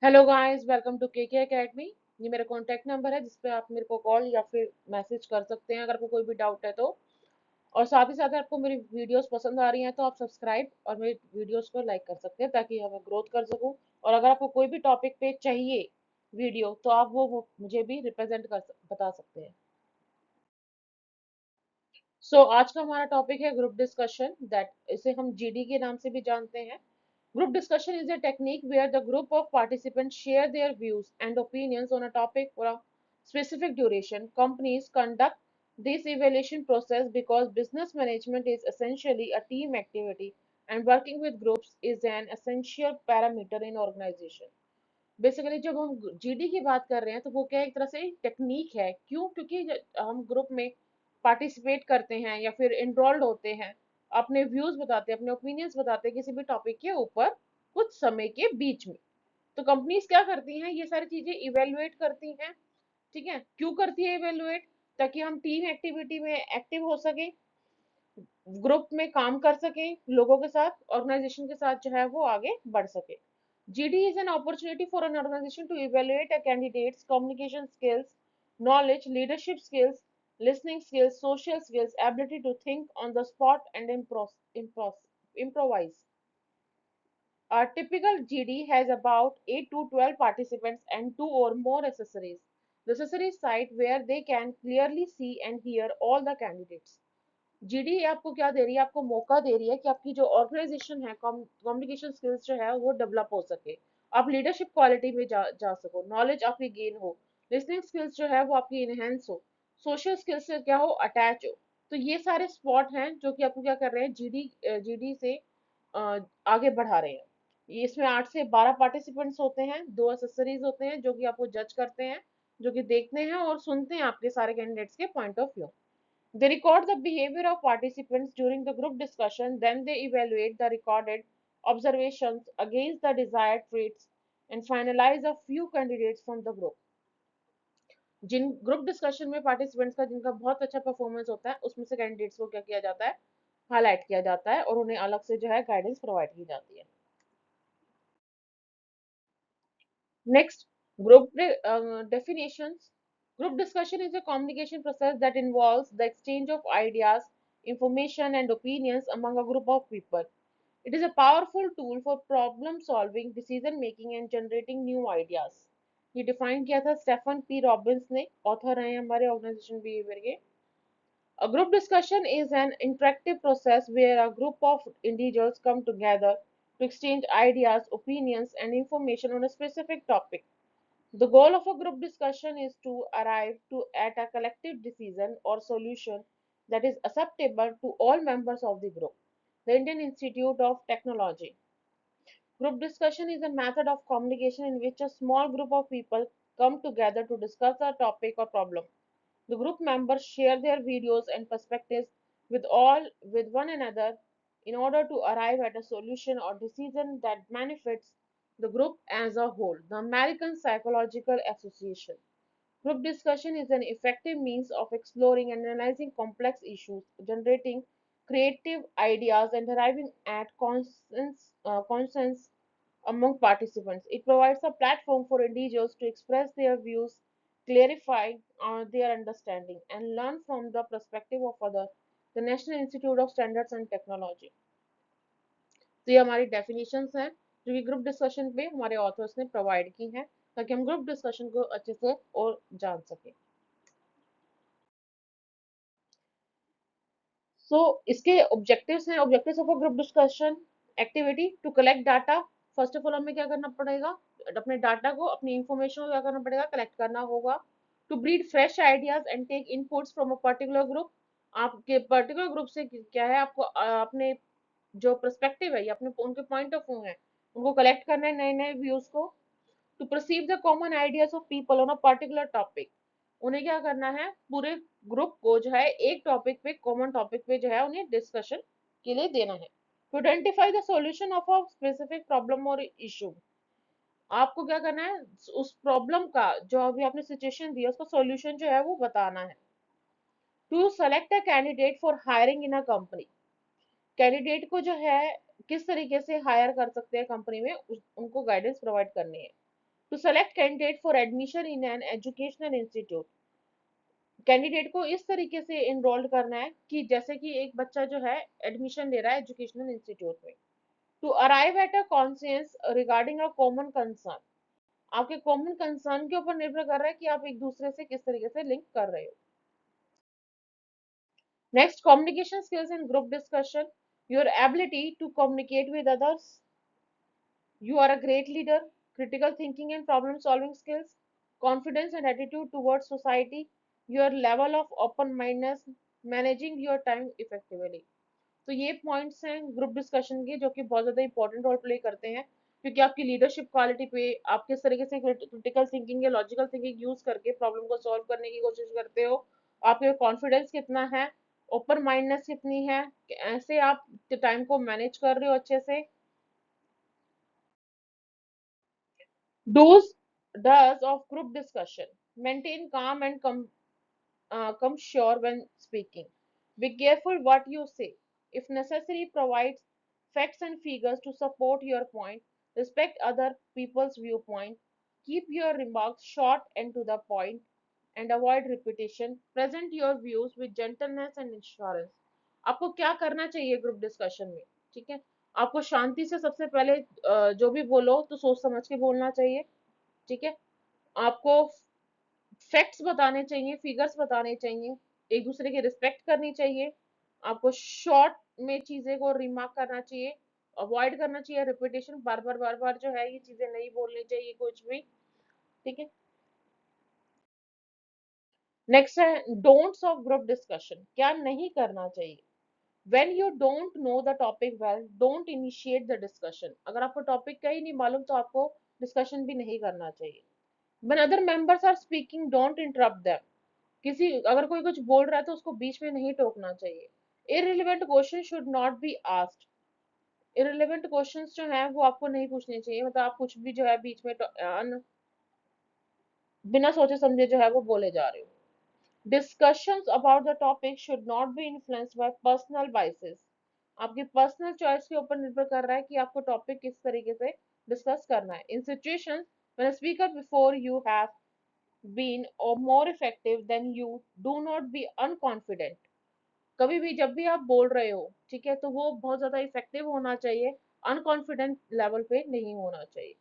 Hello guys, welcome to KK academy. ये मेरा contact number है जिस पे आप मेरे को कॉल या फिर मैसेज कर सकते हैं अगर आपको कोई भी डाउट है तो। और साथ ही साथ आपको मेरी वीडियोस पसंद आ रही हैं तो आप सब्सक्राइब और मेरी वीडियोस को लाइक कर सकते हैं ताकि मैं ग्रोथ कर सकूं। और अगर आपको कोई भी टॉपिक पे चाहिए वीडियो तो आप वो मुझे भी बता सकते हैं। आज का हमारा टॉपिक है ग्रुप डिस्कशन, दैट इसे हम जीडी के नाम से भी जानते हैं। Group discussion is a technique where the group of participants share their views and opinions on a topic for a specific duration. Companies conduct this evaluation process because business management is essentially a team activity and working with groups is an essential parameter in organization. Basically जब हम GD की बात कर रहे हैं तो वो क्या एक तरह से टेक्निक है। क्यों? क्योंकि हम ग्रुप में पार्टिसिपेट करते हैं या फिर इनरोल्ड होते हैं, अपने व्यूज बताते हैं, अपने ओपिनियंस बताते हैं किसी भी टॉपिक के ऊपर कुछ समय के बीच में। तो कंपनीज क्या करती हैं, ये सारी चीजें इवेलुएट करती हैं। ठीक है, क्यों करती है इवेलुएट? ताकि हम टीम एक्टिविटी में एक्टिव हो सके, ग्रुप में काम कर सकें, लोगों के साथ, ऑर्गेनाइजेशन के साथ जो है वो आगे बढ़ सके। GD is an opportunity for an organization to evaluate a candidate's communication skills, knowledge, leadership skills, listening skills, social skills, ability to think on the spot and improvise. A typical GD has about 8 to 12 participants and 2 or more accessories. The accessories site where they can clearly see and hear all the candidates. GD आपको क्या दे रही है? आपको मौका दे रही है कि आपकी जो ऑर्गेनाइजेशन है, कम्युनिकेशन स्किल्स जो है वो डेवलप हो सके, आप लीडरशिप क्वालिटी में जा सको, नॉलेज आपकी गेन हो, लिसनिंग स्किल्स जो है वो आपकी इनहेंस हो, सोशल स्किल्स से क्या हो, अटैच हो। तो ये सारे स्पॉट हैं जो कि आपको क्या कर रहे हैं, जीडी से आगे बढ़ा रहे हैं। ये इसमें 8 से 12 पार्टिसिपेंट्स होते हैं, 2 एक्सेसरीज होते हैं जो कि आपको जज करते हैं, जो कि देखते हैं और सुनते हैं आपके सारे कैंडिडेट्स के point of view. They record the behavior of participants during the group discussion, then they evaluate the recorded observations against the desired traits and finalize a few candidates from the group. जिन group discussion में participants का जिनका बहुत अच्छा performance होता है उसमें से कैंडिडेट्स को क्या किया जाता है, हाईलाइट किया जाता है और उन्हें अलग से जो है गाइडेंस प्रोवाइड की जाती है। Next, group definitions. Group discussion is a communication process that involves the exchange of ideas, information, and opinions among a group of people. It is a powerful tool for problem solving, decision making, and generating new ideas. ये define किया था Stephen P Robins ने, author हैं हमारे organisation behaviour के। A group discussion is an interactive process where a group of individuals come together to exchange ideas, opinions, and information on a specific topic. The goal of a group discussion is to arrive at a collective decision or solution that is acceptable to all members of the group. The Indian Institute of Technology. Group discussion is a method of communication in which a small group of people come together to discuss a topic or problem. The group members share their videos and perspectives with one another in order to arrive at a solution or decision that benefits the group as a whole. The American Psychological Association. Group discussion is an effective means of exploring and analyzing complex issues, generating creative ideas, and arriving at consensus among participants. It provides a platform for individuals to express their views, clarify their understanding, and learn from the perspective of others. The National Institute of Standards and Technology. तो ये हमारी definitions हैं जो कि group discussion पे हमारे authors ने provide की हैं ताकि हम ग्रुप डिस्कशन को अच्छे से और जान सकें। इसके ऑब्जेक्टिव्स हैं। Objectives of a group discussion activity to collect data. First of all हमें क्या करना पड़ेगा, अपने डाटा को, अपनी इंफॉर्मेशन को क्या करना पड़ेगा, कलेक्ट करना होगा। To breed fresh ideas and take inputs from a particular group. आपके पर्टिकुलर ग्रुप से क्या है, आपको अपने जो पर्सपेक्टिव है या अपने उनके पॉइंट ऑफ व्यू है उनको कलेक्ट करना है, नए नए व्यूज को। To perceive the common ideas of people on a particular topic. उन्हें क्या करना है, पूरे ग्रुप को जो है एक टॉपिक पे, कॉमन टॉपिक पे जो है उन्हें डिस्कशन के लिए देना है। To identify the solution of a specific problem और इशू। आपको क्या करना है, उस प्रॉब्लम का जो अभी आपने सिचुएशन दी है उसका सॉल्यूशन जो है वो बताना है। To select a candidate for hiring in a company. Candidate को जो है किस तरीके से हायर कर सकते हैं कंपनी में, उनको गाइडेंस प्रोवाइड करनी है। To select candidate for admission in an educational institute, candidate को इस तरीके से इनरोल्ड करना है कि जैसे कि एक बच्चा जो है एडमिशन ले रहा है एजुकेशनल इंस्टीट्यूट में, to arrive at a consensus regarding a common concern, आपके कॉमन कंसर्न के ऊपर निर्भर कर रहा है कि आप एक दूसरे से किस तरीके से लिंक कर रहे हो। Next, communication skills in group discussion, your ability to communicate with others, you are a great leader, critical thinking and problem solving skills, confidence and attitude towards society, your level of open mindedness, managing your time effectively। तो ये points हैं group discussion के जो कि बहुत ज़्यादा important role play करते हैं, क्योंकि आपकी लीडरशिप क्वालिटी पे आप किस तरीके से क्रिटिकल थिंकिंग या लॉजिकल थिंकिंग यूज करके प्रॉब्लम को सॉल्व करने की कोशिश करते हो, आपके कॉन्फिडेंस कितना है, ओपन माइंडनेस कितनी है, ऐसे आप टाइम को मैनेज कर रहे हो अच्छे से। Do's does of group discussion. Maintain calm and come sure when speaking. Be careful what you say. If necessary, provide facts and figures to support your point. Respect other people's viewpoint. Keep your remarks short and to the point and avoid repetition. Present your views with gentleness and assurance. आपको क्या करना चाहिए group discussion में? ठीक है, आपको शांति से सबसे पहले जो भी बोलो तो सोच समझ के बोलना चाहिए। ठीक है, आपको फैक्ट्स बताने चाहिए, फिगर्स बताने चाहिए, एक दूसरे की रिस्पेक्ट करनी चाहिए, आपको शॉर्ट में चीजें को रिमार्क करना चाहिए, अवॉइड करना चाहिए रिपीटेशन, बार बार जो है ये चीजें नहीं बोलनी चाहिए कुछ भी। ठीक है, नेक्स्ट है डोंट्स ऑफ ग्रुप डिस्कशन, क्या नहीं करना चाहिए। When you don't know the topic well, don't initiate the discussion। अगर आपको टॉपिक का ही नहीं मालूम तो आपको डिस्कशन भी नहीं करना चाहिए। When other members are speaking, don't interrupt them। किसी अगर कोई कुछ बोल रहा है तो उसको बीच में नहीं टोकना चाहिए। irrelevant question should not be asked, irrelevant questions जो है वो आपको नहीं पूछने चाहिए, मतलब आप कुछ भी जो है बीच में बिना सोचे समझे जो है वो बोले जा रहे हो। Discussions about the topic should not be influenced by personal biases, आपकी पर्सनल चॉइस के ऊपर निर्भर कर रहा है कि आपको टॉपिक किस तरीके से डिस्कस करना है। In situations when a speaker before you have been or more effective than you, do not be unconfident। कभी भी जब भी आप बोल रहे हो, ठीक है, तो वो बहुत ज्यादा इफेक्टिव होना चाहिए, अनकॉन्फिडेंट लेवल पे नहीं होना चाहिए।